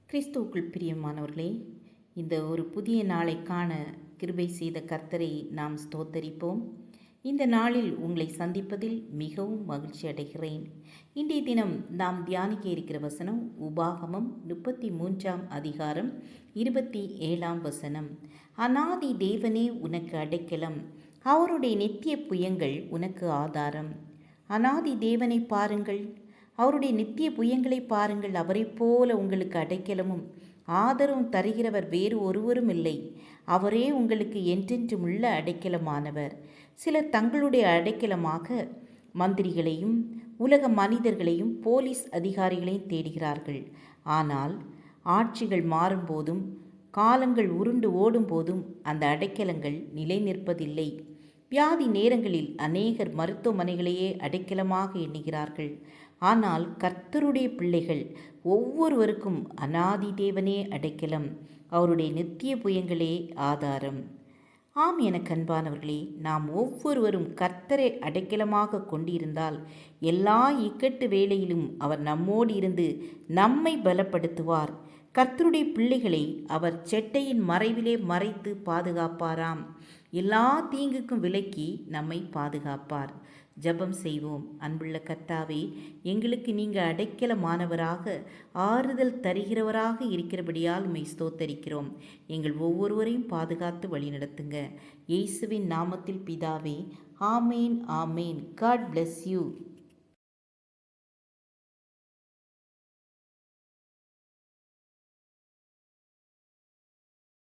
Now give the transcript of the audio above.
கிறிஸ்துவுக்குள் பிரியமானவர்களே, இந்த ஒரு புதிய நாளை காண கிருபை செய்த கர்த்தரை நாம் ஸ்தோத்தரிப்போம். இந்த நாளில் உங்களை சந்திப்பதில் மிகவும் மகிழ்ச்சி அடைகிறேன். இன்றைய தினம் நாம் தியானிக்க இருக்கிற வசனம் உபாகமம் 33ஆம் அதிகாரம் 27ஆம் வசனம். அநாதி தேவனே உனக்கு அடைக்கலம், அவருடைய நித்திய புயங்கள் உனக்கு ஆதாரம். அநாதி தேவனை பாருங்கள், அவருடைய நித்திய புயங்களை பாருங்கள். அவரைப் போல உங்களுக்கு அடைக்கலமும் ஆதரவும் தருகிறவர் வேறு ஒருவரும் இல்லை. அவரே உங்களுக்கு என்றென்றும் உள்ள அடைக்கலமானவர். சிலர் தங்களுடைய அடைக்கலமாக மந்திரிகளையும் உலக மனிதர்களையும் போலீஸ் அதிகாரிகளையும் தேடுகிறார்கள். ஆனால் ஆட்சிகள் மாறும்போதும் காலங்கள் உருண்டு ஓடும்போதும் அந்த அடைக்கலங்கள் நிலை நிற்பதில்லை. வியாதி நேரங்களில் அநேகர் மருத்துவமனைகளையே அடைக்கலமாக எண்ணுகிறார்கள். ஆனால் கர்த்தருடைய பிள்ளைகள் ஒவ்வொருவருக்கும் அநாதி தேவனே அடைக்கலம், அவருடைய நித்திய புயங்களே ஆதாரம். ஆம், எனக்கு அன்பானவர்களே, நாம் ஒவ்வொருவரும் கர்த்தரை அடைக்கலமாக கொண்டிருந்தால் எல்லா இக்கட்டு வேளையிலும் அவர் நம்மோடு இருந்து நம்மை பலப்படுத்துவார். கர்த்தருடைய பிள்ளைகளை அவர் செட்டையின் மறைவிலே மறைத்து பாதுகாப்பாராம். எல்லா தீங்குக்கும் விலக்கி நம்மை பாதுகாப்பார். ஜெபம் செய்வோம். அன்புள்ள கர்த்தாவே, எங்களுக்கு நீங்கள் அடைக்கலமானவராக ஆறுதல் தருகிறவராக இருக்கிறபடியால் உம்மை ஸ்தோத்தரிக்கிறோம். எங்கள் ஒவ்வொருவரையும் பாதுகாத்து வழிநடத்துங்க. இயேசுவின் நாமத்தில் பிதாவே, ஆமேன் ஆமேன். God bless you.